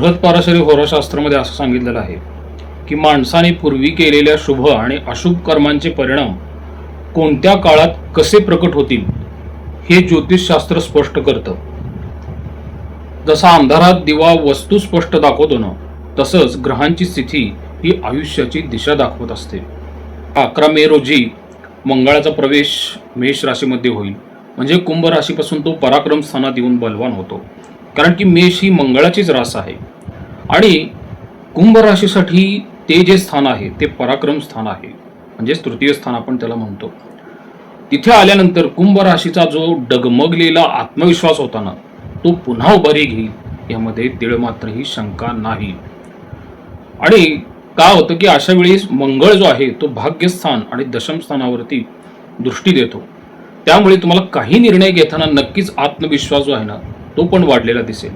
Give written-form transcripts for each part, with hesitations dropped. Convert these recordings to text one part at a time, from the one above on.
बृहत पराशरी होराशास्त्रामध्ये असं सांगितलेलं आहे की माणसाने पूर्वी केलेल्या शुभ आणि अशुभ कर्मांचे परिणाम कोणत्या काळात कसे प्रकट होतील हे ज्योतिषशास्त्र स्पष्ट करतं. जसा अंधारात दिवा वस्तू स्पष्ट दाखवतो ना, तसंच ग्रहांची स्थिती ही आयुष्याची दिशा दाखवत असते. 11 मे रोजी मंगळाचा प्रवेश मेष राशीमध्ये होईल, म्हणजे कुंभ राशीपासून तो पराक्रम स्थानात येऊन बलवान होतो. कारण की मेष ही मंगळाचीच रास आहे आणि कुंभ राशीसाठी ते जे स्थान आहे ते पराक्रम स्थान आहे, म्हणजेच तृतीय स्थान आपण त्याला म्हणतो. तिथे आल्यानंतर कुंभ राशीचा जो डगमगलेला आत्मविश्वास होता ना, तो पुन्हा उभारी घेईल यामध्ये तीळ मात्रही शंका नाही. आणि काय होतं की अशा वेळेस मंगळ जो आहे तो भाग्यस्थान आणि दशम स्थानावरती दृष्टी देतो. त्यामुळे तुम्हाला काही निर्णय घेताना नक्कीच आत्मविश्वास जो आहे ना तो पण वाढलेला दिसेल.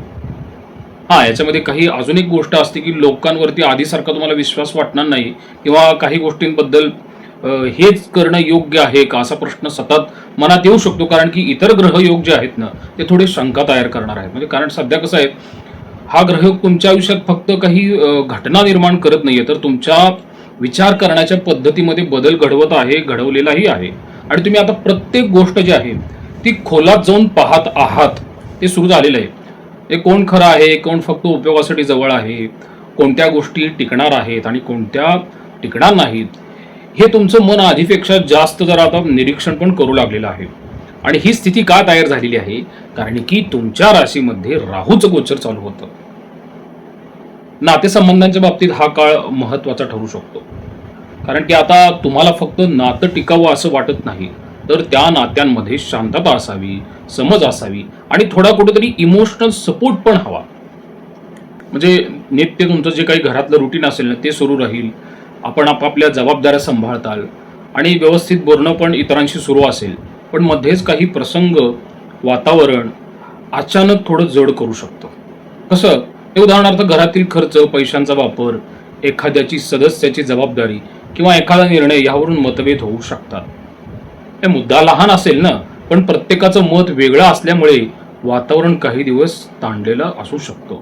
याच्यामध्ये काही अजून एक गोष्ट असते की लोकांवरती आधीसारखा तुम्हाला विश्वास वाटणार नाही किंवा काही गोष्टींबद्दल हेच करणं योग्य आहे का असा प्रश्न सतत मनात येऊ शकतो. कारण की इतर ग्रहयोग जे आहेत ना ते थोडे शंका तयार करणार आहेत. म्हणजे कारण सध्या कसं आहे, हा ग्रहयोग तुमच्या आयुष्यात फक्त काही घटना निर्माण करत नाहीये, तर तुमच्या विचार करण्याच्या पद्धतीमध्ये बदल घडवत आहे, घडवलेलाही आहे. आणि तुम्ही आता प्रत्येक गोष्ट जी आहे ती खोलात जाऊन पाहत आहात, ते सुरू झालेलं आहे. हे कोण खरं आहे, कोण फक्त उपयोगासाठी जवळ आहे, कोणत्या गोष्टी टिकणार आहेत आणि कोणत्या टिकणार नाहीत, हे तुमचं मन आधीपेक्षा जास्त जरा आता निरीक्षण पण करू लागलेलं आहे. आणि ही स्थिती का तयार झालेली आहे, कारण की तुमच्या राशीमध्ये राहूचं गोचर चालू होतं. नातेसंबंधांच्या बाबतीत हा काळ महत्वाचा ठरू शकतो. कारण की आता तुम्हाला फक्त नातं टिकावं असं वाटत नाही, तर त्या नात्यांमध्ये शांतता असावी, समज असावी आणि थोडा कुठेतरी इमोशनल सपोर्ट पण हवा. म्हणजे नित्य तुमचं जे काही घरातलं रुटीन असेल ना ते सुरू राहील, आपण आपापल्या जबाबदाऱ्या सांभाळताल आणि व्यवस्थित बोलणं पण इतरांशी सुरू असेल. पण मध्येच काही प्रसंग, वातावरण अचानक थोडं जड करू शकतं. कसं, हे उदाहरणार्थ घरातील खर्च, पैशांचा वापर, एखाद्याची सदस्याची जबाबदारी किंवा एखादा निर्णय यावरून मतभेद होऊ शकतात. हे मुद्दा लहान असेल ना, पण प्रत्येकाचं मत वेगळं असल्यामुळे वातावरण काही दिवस ताणलेलं असू शकतं.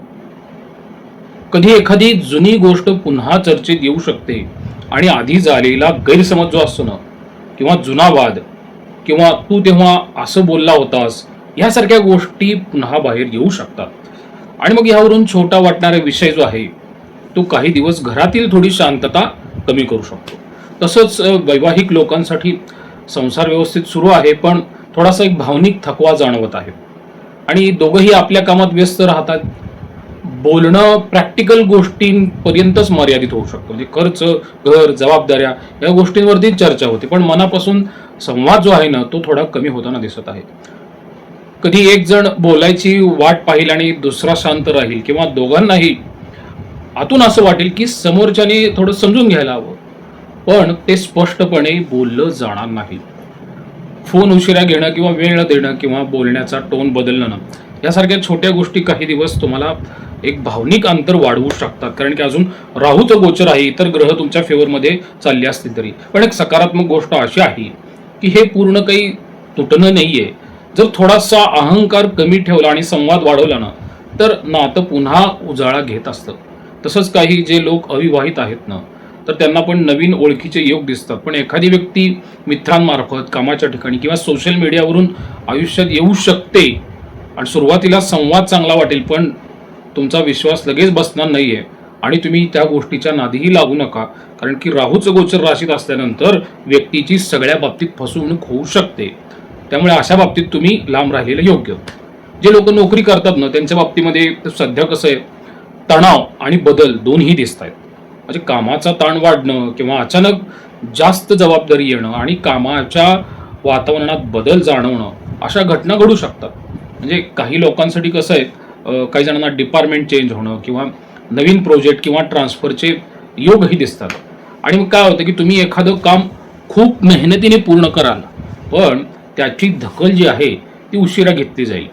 कधी एखादी जुनी गोष्ट पुन्हा चर्चेत येऊ शकते आणि आधी झालेला गैरसमज जो असतो ना, किंवा जुना वाद, किंवा तू तेव्हा असं बोलला होतास, यासारख्या गोष्टी पुन्हा बाहेर येऊ शकतात. आणि मग यावरून छोटा वाटणारा विषय जो आहे तो काही दिवस घरातील थोडी शांतता कमी करू शकतो. तसंच वैवाहिक लोकांसाठी संसार व्यवस्थित सुरू आहे, पण थोडासा एक भावनिक थकवा जाणवत आहे आणि दोघंही आपल्या कामात व्यस्त राहतात. बोलणं प्रॅक्टिकल गोष्टींपर्यंतच मर्यादित होऊ शकतो. म्हणजे खर्च, घर, जबाबदाऱ्या या गोष्टींवरती चर्चा होते, पण मनापासून संवाद जो आहे ना तो थोडा कमी होताना दिसत आहे. कधी एक जण बोलायची वाट पाहिल आणि दुसरा शांत राहील, किंवा दोघांनाही आतून असं वाटेल की समोरच्याने थोडं समजून घ्यायला हवं, पण ते स्पष्टपणे बोललं जाणार नाही. फोन उशिरा घेणं किंवा वेळ न देणं किंवा बोलण्याचा टोन बदलणं ना, यासारख्या छोट्या गोष्टी काही दिवस तुम्हाला एक भावनिक अंतर वाढवू शकतात. कारण की अजून राहूचं गोचर आहे, इतर ग्रह तुमच्या फेवरमध्ये चालले असतील तरी. पण एक सकारात्मक गोष्ट अशी आहे की हे पूर्ण काही तुटणं नाहीये. जर थोडासा अहंकार कमी ठेवला आणि संवाद वाढवला ना, तर नातं पुन्हा उजाळा घेत असतं. तसंच काही जे लोक अविवाहित आहेत ना, तर त्यांना पण नवीन ओळखीचे योग दिसतात. पण एखादी व्यक्ती मित्रांमार्फत, कामाच्या ठिकाणी किंवा सोशल मीडियावरून आयुष्यात येऊ शकते आणि सुरुवातीला संवाद चांगला वाटेल, पण तुमचा विश्वास लगेच बसणार नाहीये आणि तुम्ही त्या गोष्टीच्या नादीही लागू नका. कारण की राहूचं गोचर राशीत असल्यानंतर व्यक्तीची सगळ्या बाबतीत फसवणूक होऊ शकते. त्यामुळे अशा बाबतीत तुम्ही लांब राहिलेलं योग्य. जे लोक नोकरी करतात ना, त्यांच्या बाबतीमध्ये सध्या कसं आहे, तणाव आणि बदल दोन्ही दिसत आहेत. म्हणजे कामाचा ताण वाढणं किंवा अचानक जास्त जबाबदारी येणं आणि कामाच्या वातावरणात बदल जाणवणं, अशा घटना घडू शकतात. म्हणजे काही लोकांसाठी कसं आहे, काही जणांना डिपार्टमेंट चेंज होणं किंवा नवीन प्रोजेक्ट किंवा ट्रान्सफरचे योगही दिसतात. आणि मग काय होतं की तुम्ही एखादं काम खूप मेहनतीने पूर्ण कराल, पण त्याची दखल जी आहे ती उशिरा घेतली जाईल.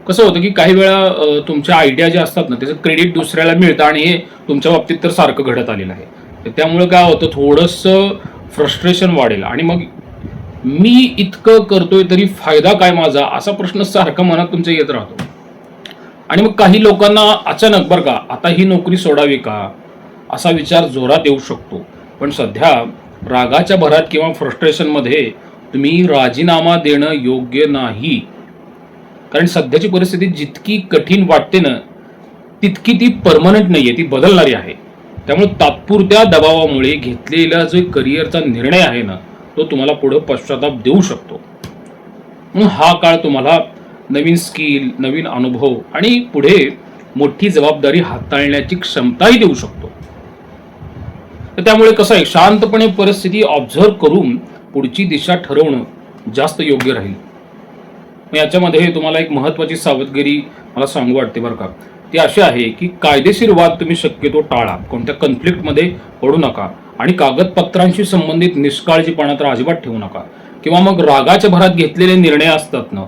कसं होतं की काही वेळा तुमच्या आयडिया ज्या असतात ना त्याचं क्रेडिट दुसऱ्याला मिळतं आणि हे तुमच्या बाबतीत तर सारखं घडत आलेलं आहे. तर त्यामुळे काय होतं, थोडंसं फ्रस्ट्रेशन वाढेल आणि मग मी इतकं करतोय तरी फायदा काय माझा, असा प्रश्न सारखा मनात तुमच्या येत राहतो. आणि मग काही लोकांना अचानक बरं का आता ही नोकरी सोडावी का असा विचार जोरात येऊ शकतो. पण सध्या रागाच्या भरात किंवा फ्रस्ट्रेशनमध्ये तुम्ही राजीनामा देणं योग्य नाही. कारण सध्याची परिस्थिती जितकी कठीण वाटते ना तितकी ती परमनंट नाहीये, ती बदलणारी आहे. त्यामुळे तात्पुरत्या दबावामुळे घेतलेला जो करिअरचा निर्णय आहे ना तो तुम्हाला पुढे पश्चाताप देऊ शकतो. म्हणून हा काळ तुम्हाला नवीन स्किल, नवीन अनुभव आणि पुढे मोठी जबाबदारी हाताळण्याची क्षमताही देऊ शकतो. तर त्यामुळे कसं आहे, शांतपणे परिस्थिती ऑब्झर्व्ह करून पुढची दिशा ठरवणं जास्त योग्य राहील. मग याच्यामध्ये तुम्हाला एक महत्त्वाची सावधगिरी मला सांगू वाटते बरं का, ती अशी आहे की कायदेशीर वाद तुम्ही शक्यतो टाळा, कोणत्या कन्फ्लिक्टमध्ये पडू नका आणि कागदपत्रांशी संबंधित निष्काळजीपणा तर अजिबात ठेवू नका. किंवा मग रागाच्या भरात घेतलेले निर्णय असतात ना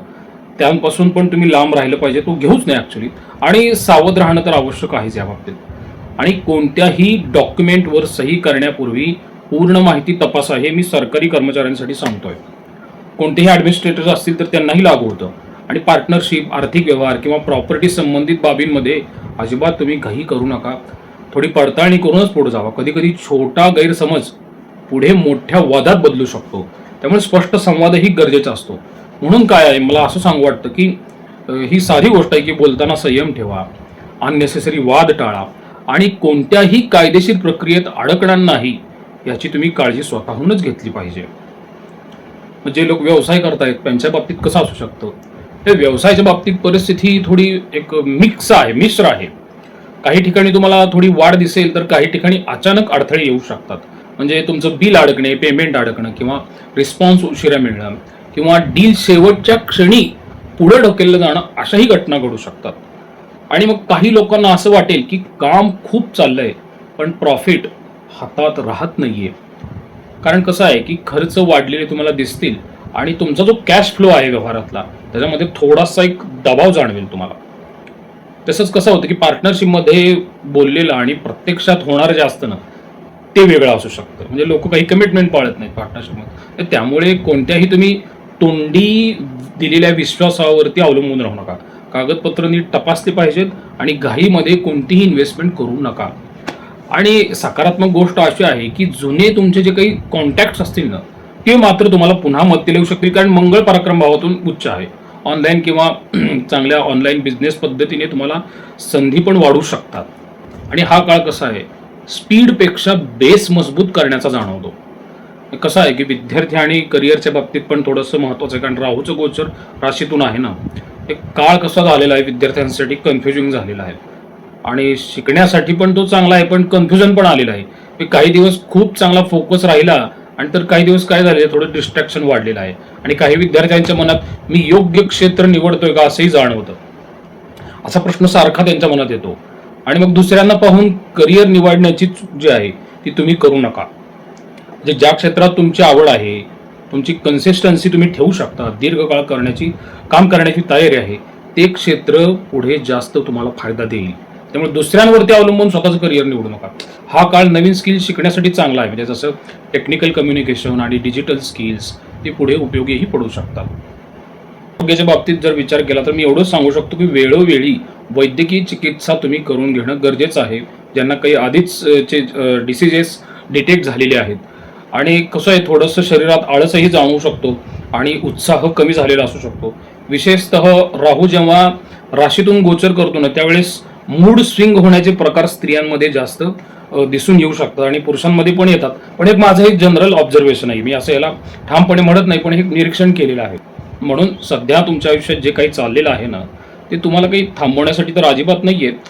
त्यांपासून पण तुम्ही लांब राहिलं पाहिजे, तो घेऊच नाही ॲक्च्युली. आणि सावध राहणं तर आवश्यक आहेच या बाबतीत. आणि कोणत्याही डॉक्युमेंटवर सही करण्यापूर्वी पूर्ण माहिती तपासा, हे मी सरकारी कर्मचाऱ्यांसाठी सांगतोय. कोणतेही ॲडमिनिस्ट्रेटर्स असतील तर त्यांनाही लागू होतं. आणि पार्टनरशिप, आर्थिक व्यवहार किंवा प्रॉपर्टी संबंधित बाबींमध्ये अजिबात तुम्ही घाई करू नका. थोडी पडताळणी करूनच पुढे जावा. कधी कधी छोटा गैरसमज पुढे मोठ्या वादात बदलू शकतो. त्यामुळे स्पष्ट संवादही गरजेचा असतो. म्हणून काय आहे, मला असं सांगू वाटतं की ही साधी गोष्ट आहे की बोलताना संयम ठेवा, अननेसेसरी वाद टाळा आणि कोणत्याही कायदेशीर प्रक्रियेत अडकणार नाही याची तुम्ही काळजी स्वतःहूनच घेतली पाहिजे. जे लोक व्यवसाय करतायत त्यांच्या बाबतीत कसं असू शकतं, ते व्यवसायाच्या बाबतीत परिस्थिती थोडी एक मिश्र आहे. काही ठिकाणी तुम्हाला थोडी वाढ दिसेल तर काही ठिकाणी अचानक अडथळे येऊ शकतात. म्हणजे तुमचं बिल अडकणे, पेमेंट अडकणं किंवा रिस्पॉन्स उशिरा मिळणं किंवा डील शेवटच्या क्षणी पुढे ढकललं जाणं अशाही घटना घडू शकतात. आणि मग काही लोकांना असं वाटेल की काम खूप चाललंय पण प्रॉफिट हातात राहत नाहीये. कारण कसं आहे की खर्च वाढलेले तुम्हाला दिसतील आणि तुमचा जो कॅश फ्लो आहे व्यवहारातला त्याच्यामध्ये थोडासा एक दबाव जाणवेल तुम्हाला. तसंच कसं होतं की पार्टनरशिपमध्ये बोललेलं आणि प्रत्यक्षात होणारं जे असतं ना ते वेगळं असू शकतं. म्हणजे लोक काही कमिटमेंट पाळत नाहीत पार्टनरशिपमध्ये. त्यामुळे कोणत्याही तुम्ही तोंडी दिलेल्या विश्वासावरती अवलंबून राहू नका. कागदपत्र नीट तपासली पाहिजेत आणि घाईमध्ये कोणतीही इन्व्हेस्टमेंट करू नका. आणि सकारात्मक गोष्ट अशी आहे की जुने तुमचे जे काही कॉन्टॅक्ट्स असतील ना ते मात्र तुम्हाला पुन्हा मदतीला येऊ शकतील. कारण मंगळ पराक्रम भावातून उच्च आहे. ऑनलाईन किंवा चांगल्या ऑनलाईन बिझनेस पद्धतीने तुम्हाला संधी पण वाढू शकतात. आणि हा काळ कसा आहे, स्पीडपेक्षा बेस मजबूत करण्याचा जाणवतो. कसं आहे की विद्यार्थी आणि करिअरच्या बाबतीत पण थोडंसं महत्त्वाचं आहे. कारण राहूचं गोचर राशीतून आहे ना, एक काळ कसा झालेला आहे विद्यार्थ्यांसाठी कन्फ्युजिंग झालेला आहे. आणि शिकण्यासाठी पण तो चांगला आहे पण कन्फ्युजन पण आलेलं आहे. की काही दिवस खूप चांगला फोकस राहिला आणि तर काही दिवस काय झाले, थोडं डिस्ट्रॅक्शन वाढलेलं आहे. आणि काही विद्यार्थ्यांच्या मनात मी योग्य क्षेत्र निवडतोय का असंही जाणवतं. असा प्रश्न सारखा त्यांच्या मनात येतो. आणि मग दुसऱ्यांना पाहून करिअर निवडण्याची चूक जी आहे ती तुम्ही करू नका. म्हणजे ज्या क्षेत्रात तुमची आवड आहे, तुमची कन्सिस्टन्सी तुम्ही ठेवू शकता, दीर्घकाळ काम करण्याची तयारी आहे, ते क्षेत्र पुढे जास्त तुम्हाला फायदा देईल. त्यामुळे दुसऱ्यांवरती अवलंबून स्वतःचं करिअर निवडू नका. हा काळ नवीन स्किल शिकण्यासाठी चांगला आहे. म्हणजे जसं टेक्निकल कम्युनिकेशन आणि डिजिटल स्किल्स ते पुढे उपयोगीही पडू शकतात. आरोग्याच्या बाबतीत जर विचार केला तर मी एवढंच सांगू शकतो की वेळोवेळी वैद्यकीय चिकित्सा तुम्ही करून घेणं गरजेचं आहे. ज्यांना काही आधीच डिसिजेस डिटेक्ट झालेले आहेत. आणि कसं आहे, थोडंसं शरीरात आळसही जाणवू शकतो आणि उत्साह कमी झालेला असू शकतो. विशेषतः राहू जेव्हा राशीतून गोचर करतो ना त्यावेळेस मूड स्विंग होण्याचे प्रकार स्त्रियांमध्ये जास्त दिसून येऊ शकतात आणि पुरुषांमध्ये पण येतात. पण एक माझं एक जनरल ऑब्झर्वेशन आहे, मी असं याला ठामपणे म्हणत नाही पण हे निरीक्षण केलेलं आहे. म्हणून सध्या तुमच्या आयुष्यात जे काही चाललेलं आहे ना ते तुम्हाला काही थांबवण्यासाठी तर अजिबात नाही आहेत.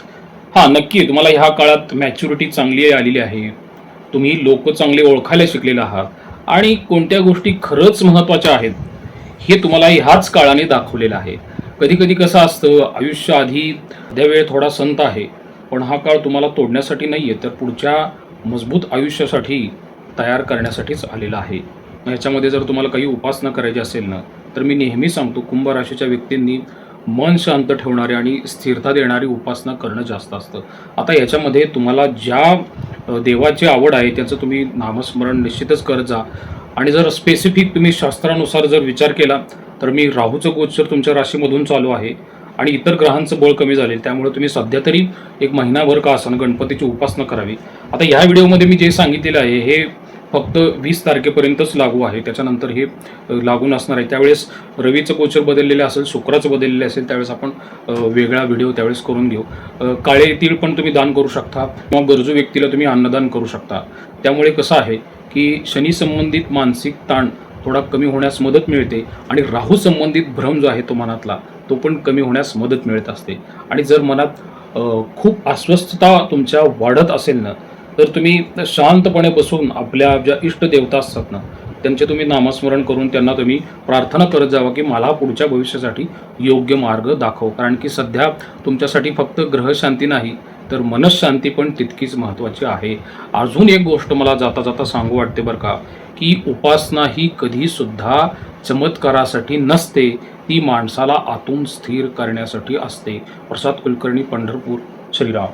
हां, नक्की तुम्हाला ह्या काळात मॅच्युरिटी चांगली आलेली आहे. तुम्ही लोक चांगले ओळखायला शिकलेले आहात आणि कोणत्या गोष्टी खरंच महत्त्वाच्या आहेत हे तुम्हाला ह्याच काळाने दाखवलेलं आहे. कधी कधी कसं असतं, आयुष्य आधी सध्या वेळ थोडा संत आहे पण हा काळ तुम्हाला तोडण्यासाठी नाही आहे तर पुढच्या मजबूत आयुष्यासाठी तयार करण्यासाठीच आलेला आहे. ह्याच्यामध्ये जर तुम्हाला काही उपासना करायची असेल ना तर मी नेहमी सांगतो कुंभ राशीच्या व्यक्तींनी मन शांत ठेवणारी आणि स्थिरता देणारी उपासना करणं जास्त असतं. आता याच्यामध्ये तुम्हाला ज्या देवाची आवड आहे त्याचं तुम्ही नामस्मरण निश्चितच करत जा. आणि जर स्पेसिफिक तुम्ही शास्त्रानुसार जर विचार केला तर मी राहूचं गोचर तुमच्या राशीमधून चालू आहे आणि इतर ग्रहांचं बळ कमी झालेलं, त्यामुळे तुम्ही सध्या तरी एक महिनाभर का असेना गणपतीची उपासना करावी. आता ह्या व्हिडिओमध्ये मी जे सांगितलेलं आहे हे फक्त 20 तारखेपर्यंतच लागू आहे. त्याच्यानंतर हे लागू नसणार आहे. त्यावेळेस रवीचं गोचर बदललेलं असेल, शुक्राचं बदललेलं असेल, त्यावेळेस आपण वेगळा व्हिडिओ त्यावेळेस करून घेऊ. काळे तीळ पण तुम्ही दान करू शकता किंवा गरजू व्यक्तीला तुम्ही अन्नदान करू शकता. त्यामुळे कसं आहे की शनी संबंधित मानसिक ताण थोडा कमी होण्यास मदत मिळते आणि राहू संबंधित भ्रम जो आहे तो मनातला तो पण कमी होण्यास मदत मिळत असते. आणि जर मनात खूप अस्वस्थता तुमच्या वाढत असेल ना, तर तुम्ही शांतपणे बसून आपल्या ज्या इष्ट देवता असतात ना त्यांचे तुम्ही नामस्मरण करून त्यांना तुम्ही प्रार्थना करत जावा की मला पुढच्या भविष्यासाठी योग्य मार्ग दाखव. कारण की सध्या तुमच्यासाठी फक्त ग्रहशांती नाही तर मनशांती पण तितकीच महत्त्वाची आहे. अजून एक गोष्ट मला जाता जाता सांगू वाटते बरं का, की उपासना ही कधीसुद्धा चमत्कारासाठी नसते, ती माणसाला आतून स्थिर करण्यासाठी असते. प्रसाद कुलकर्णी, पंढरपूर. श्रीराम.